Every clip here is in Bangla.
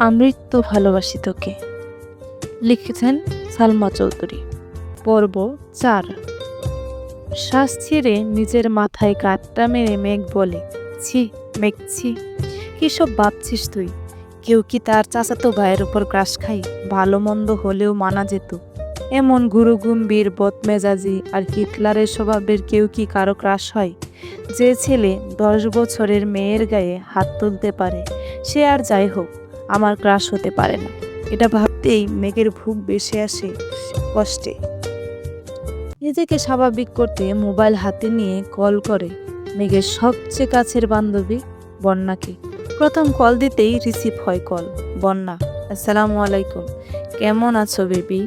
আমৃত্য ভালোবাসি তোকে। লিখেছেন সালমা চৌধুরী। পর্ব ৪। শ্বাস ছেড়ে নিজের মাথায় কাঁটটা মেরে মেঘ বলে, ছি মেঘ ছি, কী সব ভাবছিস তুই? কেউ কি তার চাচাতো ভাইয়ের উপর ক্রাশ খায়? ভালো মন্দ হলেও মানা যেত। এমন গুরুগম্ভীর বদমেজাজি আর হিটলারের স্বভাবের কেউ কি কারো ক্রাশ হয়? যে ছেলে ১০ বছরের মেয়ের গায়ে হাত তুলতে পারে, সে আর যাই হোক আমার ক্রাশ হতে পারে না। এটা ভাবতেই মেঘের বুক ভেসে আসে কষ্টে। নিজেকে স্বাভাবিক করতে মোবাইল হাতে নিয়ে কল করে মেঘের সবচেয়ে কাছের বান্ধবী বন্যাকে। প্রথম কল দিতেই রিসিভ হয় কল। বন্যা, আসসালামু আলাইকুম, কেমন আছো বেবি?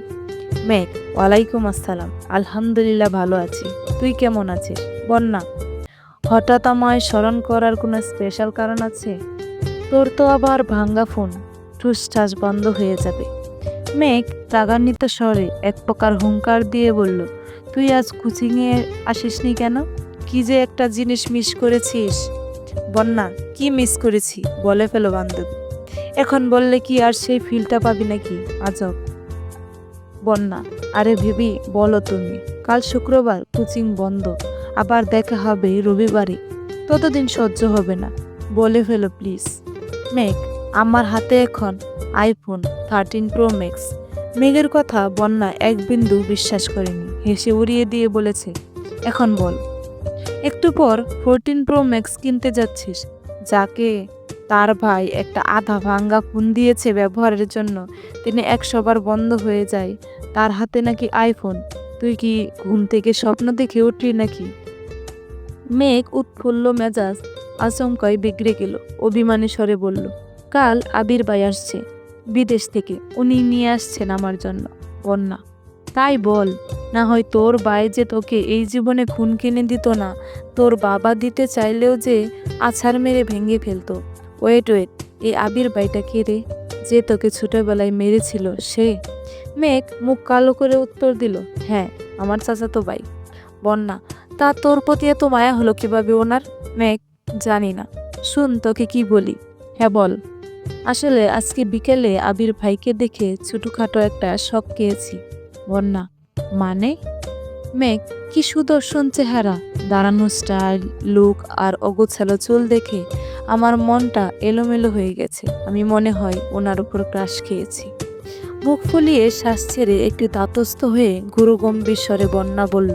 মেঘ, ওয়ালাইকুম আসসালাম, আলহামদুলিল্লাহ ভালো আছি, তুই কেমন আছিস? বন্যা, হঠাৎ আমায় স্মরণ করার কোনো স্পেশাল কারণ আছে? তোর তো আবার ভাঙ্গা ফোন, ঠুসঠাস বন্ধ হয়ে যাবে। মেঘ রাগান্বিত স্বরে এক প্রকার হুঙ্কার দিয়ে বলল, তুই আজ কোচিংয়ে আসিসনি কেন? কি যে একটা জিনিস মিস করেছিস? বন্যা, কি মিস করেছি বলে ফেলো বান্ধবী। এখন বললে কি আর সেই ফিলটা পাবি নাকি? আজব। বন্যা, আরে ভেবি বলো তুমি, কাল শুক্রবার কোচিং বন্ধ, আবার দেখা হবে রবিবারে, ততদিন সহ্য হবে না, বলে ফেলো প্লিজ। মেঘ, আমার হাতে এখন আইফোন 13 প্রো ম্যাক্স। মেঘের কথা বন্যা এক বিন্দু বিশ্বাস করেনি, হেসে উড়িয়ে দিয়ে বলেছে, এখন বল। একটু পর 14 প্রো ম্যাক্স কিনতে যাচ্ছিস, যাকে তার ভাই একটা আধা ভাঙ্গা ফোন দিয়েছে ব্যবহারের জন্য, তিনি 100 বার বন্ধ হয়ে যায়, তার হাতে নাকি আইফোন। তুই কি ঘুম থেকে স্বপ্ন দেখে উঠলি নাকি? মেঘ উৎফুল্ল মেজাজ আচমকাই বিগড়ে গেল, অভিমানী স্বরে বলল, কাল আবির ভাই আসছে বিদেশ থেকে, উনি নিয়ে আসছেন আমার জন্য। বন্যা, তাই বল, না হয় তোর ভাই যে তোকে এই জীবনে খুন কিনে দিত না, তোর বাবা দিতে চাইলেও যে আছাড় মেরে ভেঙে ফেলতো। ওয়েট ওয়েট, এই আবির ভাইটা কে রে, যে তোকে ছোটবেলায় মেরেছিল সে? মেঘ মুখ কালো করে উত্তর দিল, হ্যাঁ, আমার চাচাতো ভাই। বন্যা, তা তোর প্রতি এত মায়া হলো কিভাবে ওনার? মেঘ, জানি না, শুন তোকে কি বলি। হ্যাঁ বল। আসলে আজকে বিকেলে আবির ভাইকে দেখে ছোটখাটো একটা শক খেয়েছি। বন্যা, মানে? মেঘ, কি সুদর্শন চেহারা, দাঁড়ানো স্টাইল, লুক আর অগোছালো চুল দেখে আমার মনটা এলোমেলো হয়ে গেছে। আমি মনে হয় ওনার উপর ক্রাশ খেয়েছি। মুখ ফুলিয়ে শ্বাস ছেড়ে একটু তাতস্থ হয়ে গুরুগম্ভীর স্বরে বন্যা বলল,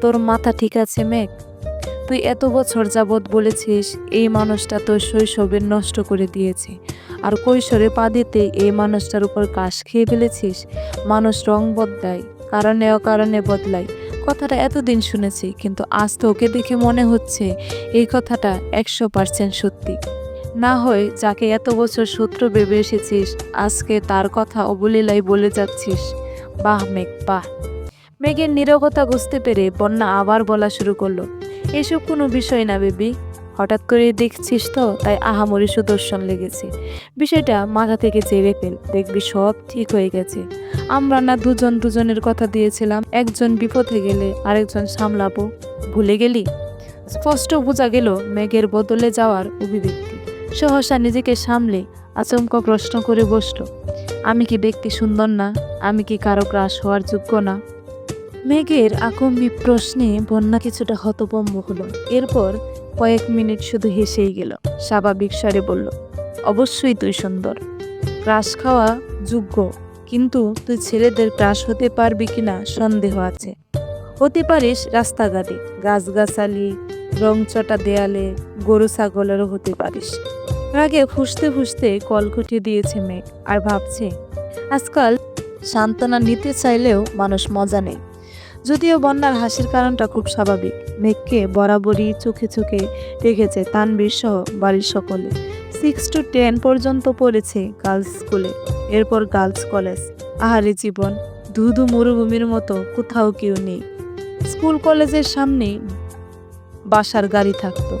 তোর মাথা ঠিক আছে মেঘ? তুই এত বছর যাবৎ বলেছিস এই মানুষটা তোর শৈশবের নষ্ট করে দিয়েছে, আর কৈশোরে পা দিতে এই মানুষটার উপর কাশ খেয়ে ফেলেছিস। মানুষ রং বদলায়, কারণে অকারণে বদলায়, কথাটা এতদিন শুনেছি, কিন্তু আজ তো ওকে দেখে মনে হচ্ছে এই কথাটা 100% সত্যি। না হয় যাকে এত বছর শত্রু ভেবে এসেছিস, আজকে তার কথা অবলীলায় বলে যাচ্ছিস। বাহ মেঘ বাহ। মেঘের নীরবতা বুঝতে পেরে বন্যা আবার বলা শুরু করলো, এসব কোনো বিষয় না বেবি, হঠাৎ করে দেখছিস তো তাই আহামরি সুদর্শন লেগেছে। বিষয়টা মাথা থেকে ঝেড়ে ফেল, দেখবি সব ঠিক হয়ে গেছে। আমরা না দুজন দুজনের কথা দিয়েছিলাম, একজন বিপদে গেলে আরেকজন সামলাবো, ভুলে গেলি? স্পষ্ট বোঝা গেল মেঘের বদলে যাওয়ার অভিব্যক্তি। সহসা নিজেকে সামলে আচমকা প্রশ্ন করে বসল, আমি কি দেখতে সুন্দর না? আমি কি কারো ক্রাশ হওয়ার যোগ্য না? মেঘের আকম্বিক প্রশ্নে বন্যা কিছুটা হতভম্ব হলো। এরপর কয়েক মিনিট শুধু হেসেই গেল। স্বাভাবিক স্বরে বলল, অবশ্যই তুই সুন্দর, ক্রাশ খাওয়া যোগ্য, কিন্তু তুই ছেলেদের ক্রাশ হতে পারবি কিনা সন্দেহ আছে। হতে পারিস রাস্তাঘাটে, গাছগাছালি, রংচটা দেয়ালে, গরু ছাগলেরও হতে পারিস। রাগে ফুঁসতে ফুঁসতে কলকুটি দিয়েছে মেঘ, আর ভাবছে আজকাল সান্ত্বনা নিতে চাইলেও মানুষ মজা নেই। যদিও বন্যার হাসির কারণটা খুব স্বাভাবিক। মেঘকে বরাবরই চোখে চোখে রেখেছে তানবীর সহ বাড়ির সকলে। 6 to 10 পর্যন্ত পড়েছে গার্লস স্কুলে, এরপর গার্লস কলেজ। আহারে জীবন, ধুধু মরুভূমির মতো, কোথাও কেউ নেই। স্কুল কলেজের সামনে বাসার গাড়ি থাকতো,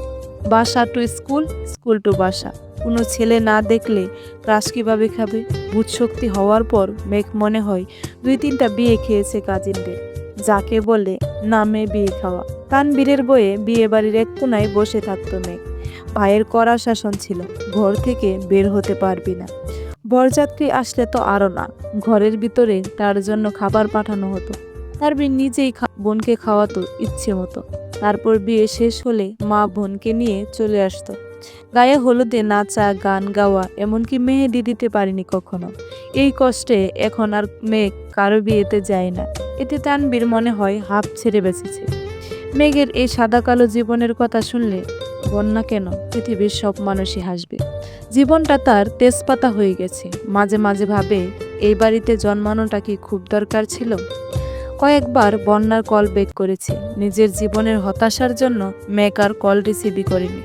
বাসা টু স্কুল, স্কুল টু বাসা। কোনো ছেলে না দেখলে ক্রাশ কিভাবে খাবে? বুধশক্তি হওয়ার পর মেঘ মনে হয় 2-3টা বিয়ে খেয়েছে কাজিনদের, যাকে বলে নামে বিয়ে খাওয়া। তানবীরের বয়ে বিয়ে বাড়ির এক কোনায় বসে থাকতো মেঘ। ভাইয়ের কড়া শাসন ছিল, ঘর থেকে বের হতে পারবি না। বরযাত্রী আসলে তো আরও না, ঘরের ভিতরে তার জন্য খাবার পাঠানো হতো। তানবীর নিজেই বোনকে খাওয়াতো ইচ্ছে মতো। তারপর বিয়ে শেষ হলে মা বোনকে নিয়ে চলে আসতো। গায়ে হলুদে নাচা, গান গাওয়া, এমনকি মেহেদি দিতে পারিনি কখনো। এই কষ্টে এখন আর মেঘ কারো বিয়েতে যায় না। এতে তানবীর মনে হয় হাঁপ ছেড়ে বেঁচেছে। মেঘের এই সাদা কালো জীবনের কথা শুনলে বন্যা কেন, পৃথিবীর সব মানুষই হাসবে। জীবনটা তার তেজপাতা হয়ে গেছে। মাঝে মাঝে ভাবে, এই বাড়িতে জন্মানোটা কি খুব দরকার ছিল? কয়েকবার বন্যার কল ব্যাক করেছে। নিজের জীবনের হতাশার জন্য মেঘ আর কল রিসিভই করেনি।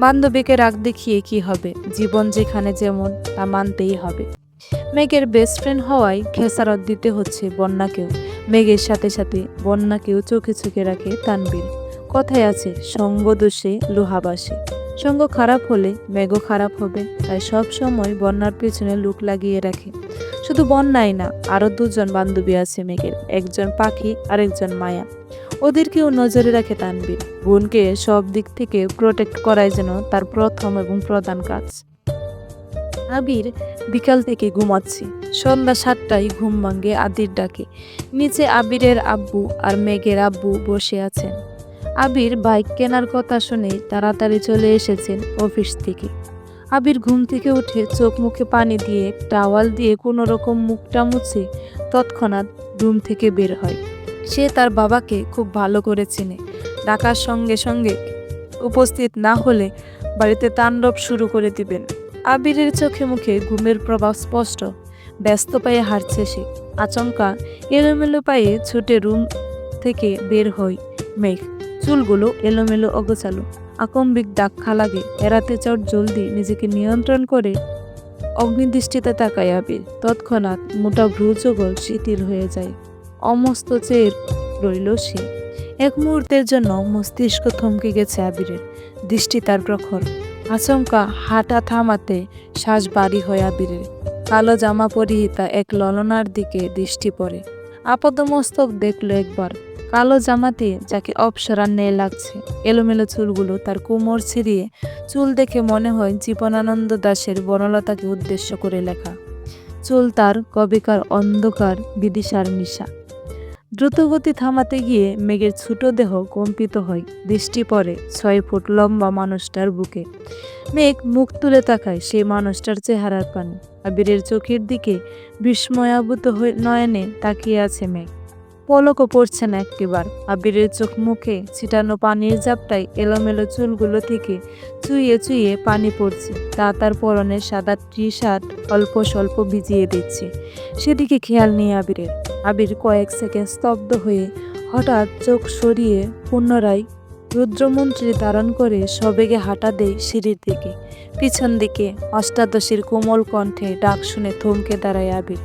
বান্ধবীকে রাগ দেখিয়ে কি হবে, জীবন যেখানে যেমন তা মানতেই হবে। মেঘের বেস্ট ফ্রেন্ড হওয়ায় খেসারত দিতে হচ্ছে বন্যাকেও। মেঘের সাথে সাথে বন্যাকেও চোখে চোখে রাখে তানবীর। কথায় আছে, সঙ্গ দোষে লোহা বাসে। সঙ্গ খারাপ হলে মেঘও খারাপ হবে, তাই সব সময় বন্যার পেছনে লুক লাগিয়ে রাখে। শুধু বন্যাই না, আরও দুজন বান্ধবী আছে মেঘের, একজন পাখি আর একজন মায়া। ওদেরকেও নজরে রাখে তানবীর। বোনকে সব দিক থেকে প্রোটেক্ট করাই যেন তার প্রথম এবং প্রধান কাজ। আবির বিকাল থেকে ঘুমাচ্ছে। সন্ধ্যা 7টায় ঘুম ভাঙে আদির ডাকে। নিচে আবিরের আব্বু আর মেঘের আব্বু বসে আছেন। আবির বাইক কেনার কথা শুনে তাড়াতাড়ি চলে এসেছেন অফিস থেকে। আবির ঘুম থেকে উঠে চোখ মুখে পানি দিয়ে টাওয়াল দিয়ে কোনো রকম মুখটা মুছে তৎক্ষণাৎ রুম থেকে বের হয়। সে তার বাবাকে খুব ভালো করে চেনে। ডাকার সঙ্গে সঙ্গে উপস্থিত না হলে বাড়িতে তাণ্ডব শুরু করে দিবেন। আবিরের চোখে মুখে ঘুমের প্রভাব স্পষ্ট। ব্যস্ত পায়ে হাঁটছে সে। আচমকা এলোমেলো পায়ে ছুটে রুম থেকে বের হয় মেঘ। চুলগুলো এলোমেলো অগোছালো, আকম্বিক দাক্ষা লাগে। এড়াতে চট জলদি নিজেকে নিয়ন্ত্রণ করে অগ্নিদৃষ্টিতে তাকায় আবির। তৎক্ষণাৎ মোটা ভ্রুযুগল শিথিল হয়ে যায়। অমস্ত চেয়ে রইল সে। এক মুহূর্তের জন্য মস্তিষ্ক থমকে গেছে আবিরের। দৃষ্টি তার প্রখর। আচমকা হাঁটা থামাতে শ্বাস ভারী হয় আবিরের। কালো জামা পরিহিতা এক ললনার দিকে দৃষ্টি পড়ে। আপাদমস্তক দেখল একবার। কালো জামাতে যাকে অপ্সরার ন্যায় লাগছে। এলোমেলো চুলগুলো তার কোমর ছিঁড়িয়ে। চুল দেখে মনে হয় জীবনানন্দ দাশের বনলতাকে উদ্দেশ্য করে লেখা। চুল তার কবেকার অন্ধকার বিদিশার নিশা। দ্রুতগতি থামাতে গিয়ে মেঘের ছোট দেহ কম্পিত হয়। দৃষ্টি পড়ে 6 ফুট লম্বা মানুষটার বুকে। মেঘ মুখ তুলে তাকায় সেই মানুষটার চেহারার পানে। আবিরের চোখের দিকে বিস্ময়াভূত হয়ে নয়নে তাকিয়ে আছে মেঘ। পলকও পড়ছে না একটিবার। আবিরের চোখ মুখে ছিটানো পানির ঝাপটায় এলোমেলো চুলগুলো থেকে চুইয়ে চুইয়ে পানি পড়ছে। তা তার পরনের সাদা টি-শার্ট অল্প স্বল্প ভিজিয়ে দিচ্ছে। সেদিকে খেয়াল নেই আবিরের। আবির কয়েক সেকেন্ড স্তব্ধ হয়ে হঠাৎ চোখ সরিয়ে পুনরায় রুদ্রমন্ত্রী ধারণ করে সবেগে হাঁটা দেয় সিঁড়ির দিকে। পিছন দিকে অষ্টাদশীর কোমল কণ্ঠে ডাক শুনে থমকে দাঁড়ায় আবির।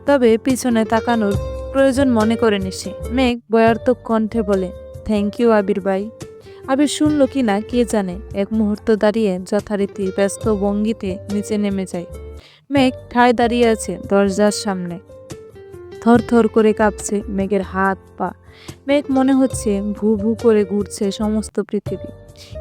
তবে পিছনে তাকানোর প্রয়োজন মনে করেনি সে। মেঘ বয়ার্থক কণ্ঠে বলে, থ্যাংক ইউ আবির ভাই। আবির শুনল কি না কে জানে। এক মুহূর্ত দাঁড়িয়ে যথারীতি ব্যস্ত ভঙ্গিতে নিচে নেমে যায়। মেঘ ঠায় দাঁড়িয়ে আছে দরজার সামনে। থরথর করে কাঁপছে মেঘের হাত পা। মেঘ মনে হচ্ছে ভু ভু করে ঘুরছে সমস্ত পৃথিবী।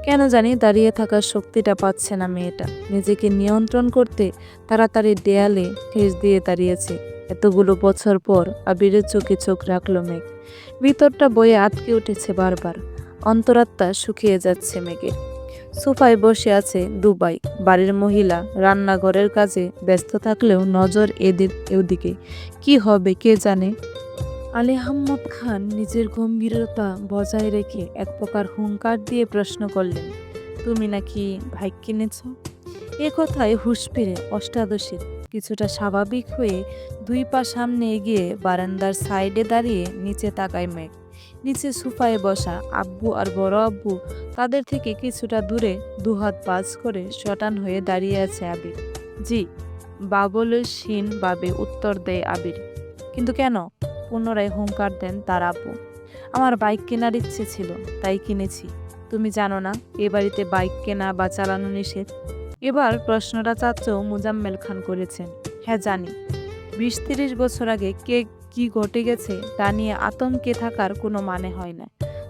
কেন জানি দাঁড়িয়ে থাকার শক্তিটা পাচ্ছে না মেয়েটা। নিজেকে নিয়ন্ত্রণ করতে তাড়াতাড়ি দেয়ালে ঠেস দিয়ে দাঁড়িয়েছে। এতগুলো বছর পর আবিরের চোখে চোখ রাখলো মেঘ। ভিতরটা বয়ে আটকে উঠেছে বারবার। অন্তরাত্মা শুকিয়ে যাচ্ছে মেঘের। সোফায় বসে আছে দুবাই। বাড়ির মহিলা রান্নাঘরের কাজে ব্যস্ত থাকলেও নজর ওদিকে। কি হবে কে জানে। আলী আহম্মদ খান নিজের গম্ভীরতা বজায় রেখে এক প্রকার হুঙ্কার দিয়ে প্রশ্ন করলেন, তুমি নাকি বাইক কিনেছ? এ কথায় হুঁশ ফিরে অষ্টাদশীর। কিছুটা স্বাভাবিক হয়ে 2 পা সামনে এগিয়ে বারান্দার সাইডে দাঁড়িয়ে নিচে তাকায় মেঘ। নিচে সোফায় বসা আব্বু আর বড় আব্বু, তাদের থেকে কিছুটা দূরে দুহাত বাজ করে শটান হয়ে দাঁড়িয়ে আছে আবির। জি, বাবলসহীন ভাবে উত্তর দেয় আবির। কিন্তু কেন? পুনরায় হুঙ্কার দেন তার আব্বু। আমার বাইক কেনার ইচ্ছে ছিল, তাই কিনেছি। তুমি জানো না এ বাড়িতে বাইক কেনা বা চালানো নিষেধ? এবার প্রশ্নটা চাচ্চু মোজাম্মেল খান করেছেন। হ্যাঁ জানি। 20-30 বছর আগে কে কি ঘটে গেছে তা নিয়ে আতঙ্কে থাকার কোনো মানে হয় না।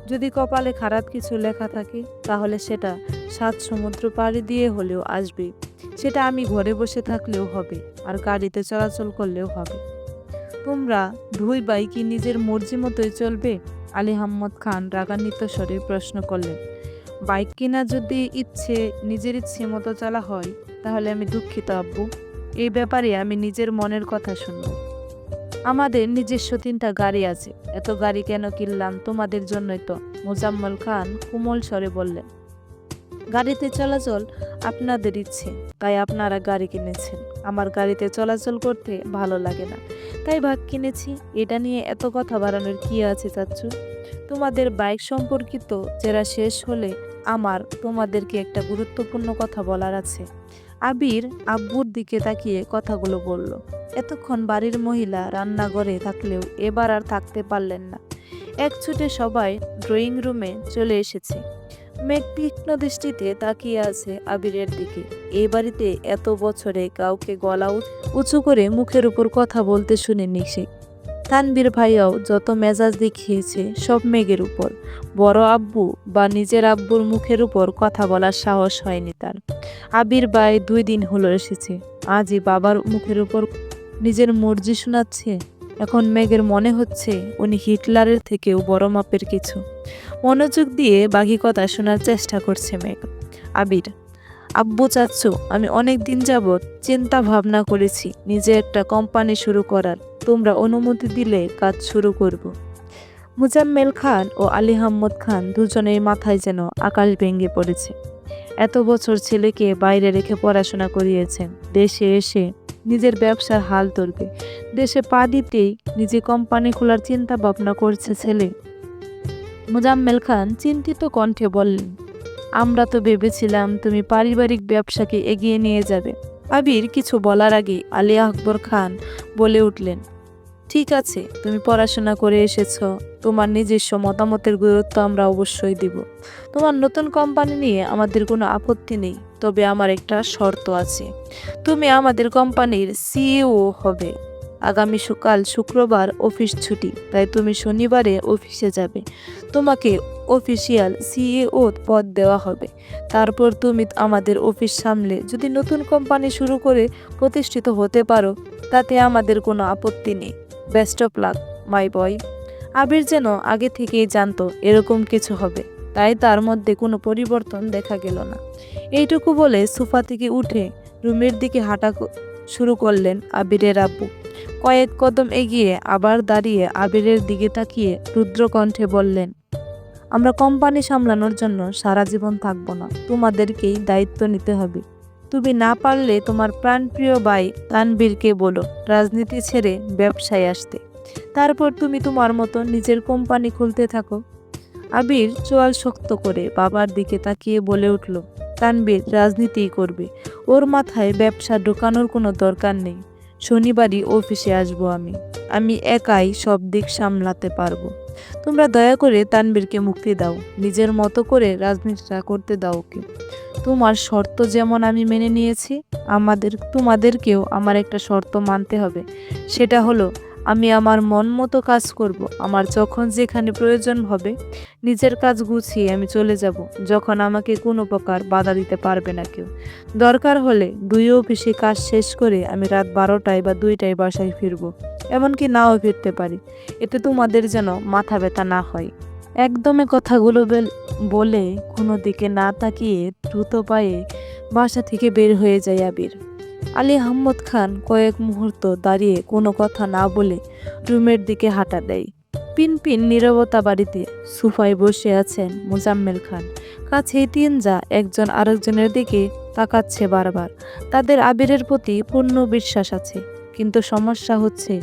যদি কপালে খারাপ কিছু লেখা থাকে তাহলে সেটা 7 সমুদ্র পাড়ি দিয়ে হলেও আসবে। সেটা আমি ঘরে বসে থাকলেও হবে, আর গাড়িতে চলাচল করলেও হবে। তোমরা দুই ভাই কি নিজের মর্জি মতোই চলবে? আলী আহমদ খান রাগান্বিত স্বরে প্রশ্ন করলেন। বাইক কিনা যদি নিজের ইচ্ছে মতো চলা হয়, তাহলে আমি দুঃখিত আব্বু। এই ব্যাপারে আমি নিজের মনের কথা শুনব। আমাদের নিজস্ব 3টা গাড়ি আছে। এত গাড়ি কেন কিনলাম? তোমাদের জন্যই তো। মোজাম্মেল খান কোমল স্বরে বললেন। গাড়িতে চলাচল আপনাদের ইচ্ছে, তাই আপনারা গাড়ি কিনেছেন। আমার গাড়িতে চলাচল করতে ভালো লাগে না, তাই বাইক কিনেছি। এটা নিয়ে এত কথা বাড়ানোর কি আছে চাচ্চু? তোমাদের বাইক সম্পর্কিত জেরা শেষ হলে আমার তোমাদেরকে একটা গুরুত্বপূর্ণ কথা বলার আছে। আবির আব্বুর দিকে তাকিয়ে কথাগুলো বলল। এতক্ষণ বাড়ির মহিলা রান্নাঘরে থাকলেও এবার আর থাকতে পারলেন না। এক ছুটে সবাই ড্রয়িং রুমে চলে এসেছে। মেঘ তীক্ষ্ণ দৃষ্টিতে তাকিয়ে আছে আবিরের দিকে। এই বাড়িতে এত বছরে কাউকে গলা উঁচু করে মুখের উপর কথা বলতে শুনিনি সে। তানবীর ভাইয়াও যত মেজাজ দেখিয়েছে সব মেঘের উপর। বড় আব্বু বা নিজের আব্বুর মুখের উপর কথা বলার সাহস হয়নি তার। আবির ভাই 2 দিন হলো এসেছে, আজই বাবার মুখের উপর নিজের মর্জি শোনাচ্ছে। এখন মেঘের মনে হচ্ছে উনি হিটলারের থেকেও বড় মাপের কিছু। মনোযোগ দিয়ে বাকি কথা শোনার চেষ্টা করছে মেঘ। আবির: আব্বু চাচ্চু, আমি অনেক দিন যাবৎ চিন্তা ভাবনা করেছি নিজে একটা কোম্পানি শুরু করার। তোমরা অনুমতি দিলে কাজ শুরু করব। মুজাম্মেল খান ও আলী আহমদ খান দুজনের মাথায় যেন আকাশ ভেঙে পড়েছে। এত বছর ছেলেকে বাইরে রেখে পড়াশোনা করিয়েছেন, দেশে এসে নিজের ব্যবসার হাল ধরবে। দেশে পা দিতেই নিজে কোম্পানি খোলার চিন্তা ভাবনা করছে ছেলে। মুজাম্মেল খান চিন্তিত কণ্ঠে বললেন, আমরা তো ভেবেছিলাম তুমি পারিবারিক ব্যবসাকে এগিয়ে নিয়ে যাবে। আবির কিছু বলার আগে আলী আকবর খান বলে উঠলেন, ঠিক আছে, তুমি পড়াশোনা করে এসেছ, তোমার নিজস্ব মতামতের গুরুত্ব আমরা অবশ্যই দিব। তোমার নতুন কোম্পানি নিয়ে আমাদের কোনো আপত্তি নেই, তবে আমার একটা শর্ত আছে। তুমি আমাদের কোম্পানির সিইও হবে। আগামী সকাল শুক্রবার অফিস ছুটি, তাই তুমি শনিবারে অফিসে যাবে। তোমাকে অফিসিয়াল সিইও পদ দেওয়া হবে। তারপর তুমি আমাদের অফিস সামলে যদি নতুন কোম্পানি শুরু করে প্রতিষ্ঠিত হতে পারো, তাতে আমাদের কোনো আপত্তি নেই। বেস্ট অফ লাক মাই বয়। আবির যেন আগে থেকেই জানতো এরকম কিছু হবে, তাই তার মধ্যে কোনো পরিবর্তন দেখা গেল না। এইটুকু বলে সোফা থেকে উঠে রুমের দিকে হাঁটা শুরু করলেন আবিরের আব্বু। কয়েক কদম এগিয়ে আবার দাঁড়িয়ে আবিরের দিকে তাকিয়ে রুদ্রকণ্ঠে বললেন, আমরা কোম্পানি সামলানোর জন্য সারা জীবন থাকবো না, তোমাদেরকেই দায়িত্ব নিতে হবে। তুমি না পারলে তোমার প্রাণপ্রিয় ভাই তানবীরকে বলো রাজনীতি ছেড়ে ব্যবসায় আসতে। তারপর তুমি তোমার মতো নিজের কোম্পানি খুলতে থাকো। আবির চোয়াল শক্ত করে বাবার দিকে তাকিয়ে বলে উঠল, তানবীর রাজনীতিই করবে, ওর মাথায় ব্যবসা ঢোকানোর কোনো দরকার নেই। শনিবারই অফিসে আসবো আমি একাই সব দিক সামলাতে পারবো। তোমরা দয়া করে তানবীরকে মুক্তি দাও, নিজের মতো করে রাজনীতিটা করতে দাও ওকে। তোমার শর্ত যেমন আমি মেনে নিয়েছি, তোমাদেরকেও আমার একটা শর্ত মানতে হবে। সেটা হলো, আমি আমার মন মতো কাজ করব। আমার যখন যেখানে প্রয়োজন হবে নিজের কাজ গুছিয়ে আমি চলে যাব, যখন আমাকে কোনো প্রকার বাধা দিতে পারবে না কেউ। দরকার হলে 2 অফিসে কাজ শেষ করে আমি রাত 12টায় বা 2টায় বাসায় ফিরব, এমনকি নাও ফিরতে পারি। এতে তোমাদের যেন মাথা ব্যথা না হয়। একদমে কথাগুলো বলে কোনো দিকে না তাকিয়ে দ্রুত পায়ে বাসা থেকে বের হয়ে যায় আবির। আলী আহমদ খান কয়েক মুহূর্ত দাঁড়িয়ে কোনো কথা না বলে রুমের দিকে হাঁটা দেয়। পিনপিন নীরবতা বাড়িতে সোফায় বসে আছেন মোজাম্মেল খান। কাছেই 3 যা একজন আরেকজনের দিকে তাকাচ্ছে বারবার। তাদের আবিরের প্রতি পূর্ণ বিশ্বাস আছে, কিন্তু সমস্যা হচ্ছে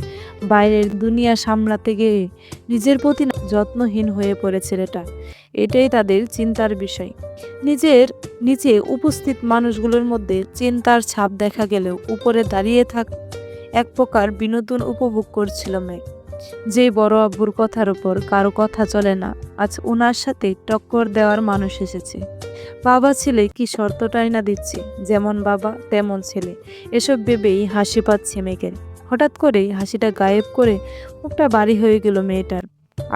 বাইরের দুনিয়া সামলাতে গিয়ে নিজের প্রতি যত্নহীন হয়ে পড়ে ছেলেটা। এটাই তাদের চিন্তার বিষয়। নিচে উপস্থিত মানুষগুলোর মধ্যে চিন্তার ছাপ দেখা গেলেও উপরে দাঁড়িয়ে এক প্রকার বিনোদন উপভোগ করছিল মেঘ। যে বড় আব্বুর কথার উপর কারো কথা চলে না, আজ ওনার সাথে টক্কর দেওয়ার মানুষ এসেছে। বাবা ছেলে কি শর্তটাই না দিচ্ছে, যেমন বাবা তেমন ছেলে। এসব ভেবেই হাসি পাচ্ছে মেঘের। হঠাৎ করেই হাসিটা গায়েব করে মুখটা বাড়ি হয়ে গেল মেয়েটার,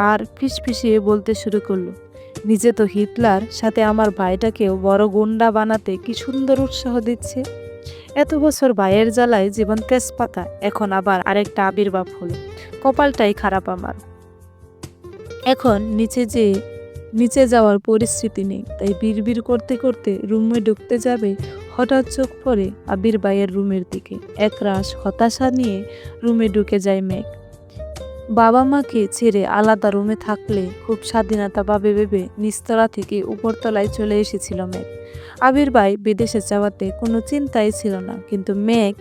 আর ফিসফিসিয়ে বলতে শুরু করলো, নিজে তো হিটলার, সাথে আমার ভাইটাকেও বড় গুন্ডা বানাতে কি সুন্দর উৎসাহ দিচ্ছে। এত বছর ভাইয়ের জ্বালায় জীবন তেজপাতা, এখন আবার আরেকটা আবির্ভাব হলো। কপালটাই খারাপ আমার। এখন নিচে যাওয়ার পরিস্থিতি নেই, তাই বিড়বিড় করতে করতে রুমে ঢুকতে যাবে, হঠাৎ চোখ পড়ে আবির ভাইয়ের রুমের দিকে। একরাশ হতাশা নিয়ে রুমে ঢুকে যায় মেঘ। বাবা মাকে ছেড়ে আলাদা রুমে থাকলে খুব স্বাধীনতা পাবে ভেবে নিচতলা থেকে উপরতলায় চলে এসেছিল মেঘ। আবির ভাই বিদেশে যাওয়াতে কোনো চিন্তাই ছিল না, কিন্তু মেঘ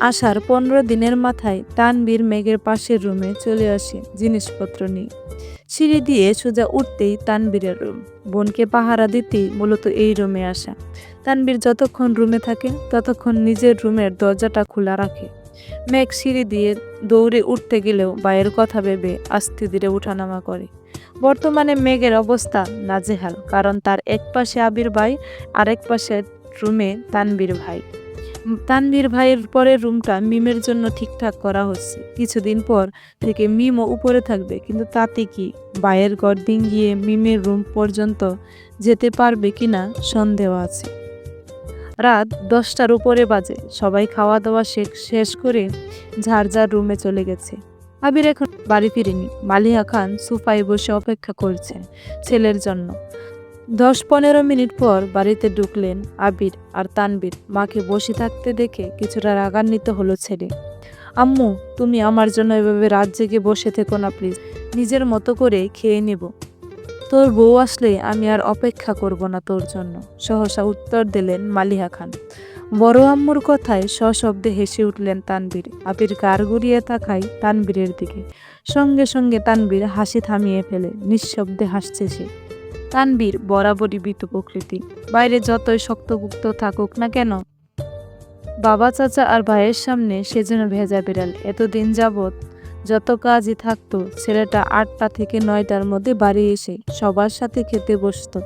আসার 15 দিনের মাথায় তানবীর মেঘের পাশের রুমে চলে আসে জিনিসপত্র নিয়ে। সিঁড়ি দিয়ে সোজা উঠতেই তানবীরের রুম। বোনকে পাহারা দিতেই মূলত এই রুমে আসা। তানবীর যতক্ষণ রুমে থাকে ততক্ষণ নিজের রুমের দরজাটা খোলা রাখে। মেঘ সিঁড়ি দিয়ে দৌড়ে উঠতে গেলেও ভাইয়ের কথা ভেবে আস্তে ধীরে উঠানামা করে। বর্তমানে মেঘের অবস্থা নাজেহাল, কারণ তার এক পাশে আবির ভাই, আরেক পাশে রুমে তানবীর ভাই। তানভীর ভাইয়ের পরের রুমটা মিমের জন্য ঠিকঠাক করা হচ্ছে। কিছুদিন পর থেকে মিমও উপরে থাকবে, কিন্তু তাতে কি ভাইয়ের ঘর ডিঙ্গিয়ে মিমের রুম পর্যন্ত যেতে পারবে কিনা সন্দেহ আছে। রাত 10টার উপরে বাজে। সবাই খাওয়া দাওয়া শেষ করে যার যার রুমে চলে গেছে। আবির এখন বাড়ি ফিরেনি। মালিহা খান সোফায় বসে অপেক্ষা করছে ছেলের জন্য। 10-15 মিনিট পর বাড়িতে ঢুকলেন আবির আর তানবীর। মাকে বসে থাকতে দেখে কিছুটা রাগান্বিত হলো ছেলে। আম্মু, তুমি আমার জন্য এভাবে রাত জেগে বসে থেকো না প্লিজ, নিজের মতো করে খেয়ে নেব। তোর বউ আসলে আমি আর অপেক্ষা করব না তোর জন্য, সহসা উত্তর দিলেন মালিহা খান। বড় আম্মুর কথায় সশব্দে হেসে উঠলেন তানবীর। আবির গাড় ঘুরিয়ে তাকায় তানবীরের দিকে। সঙ্গে সঙ্গে তানবীর হাসি থামিয়ে ফেলে। নিঃশব্দে হাসছে সে। তানবীর বরাবরই ভীত প্রকৃতি। বাইরে যতই শক্তপুক্ত থাকুক না কেন, বাবা চাচা আর ভাইয়ের সামনে সে যেন ভেজা বিড়াল। এতদিন যাবৎ যত কাজই থাকতো, ছেলেটা 8টা থেকে 9টার মধ্যে বাড়ি এসে সবার সাথে খেতে বসতো।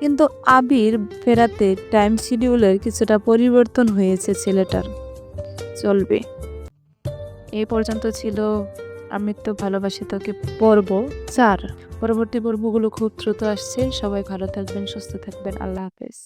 কিন্তু আবির ফেরাতে টাইম শিডিউলের কিছুটা পরিবর্তন হয়েছে ছেলেটার। চলবে। এই পর্যন্ত ছিল আমি তো ভালোবাসি তোকে পর্ব 4। পরবর্তী পর্বগুলো খুব দ্রুত আসছে। সবাই ভালো থাকবেন, সুস্থ থাকবেন। আল্লাহ হাফেজ।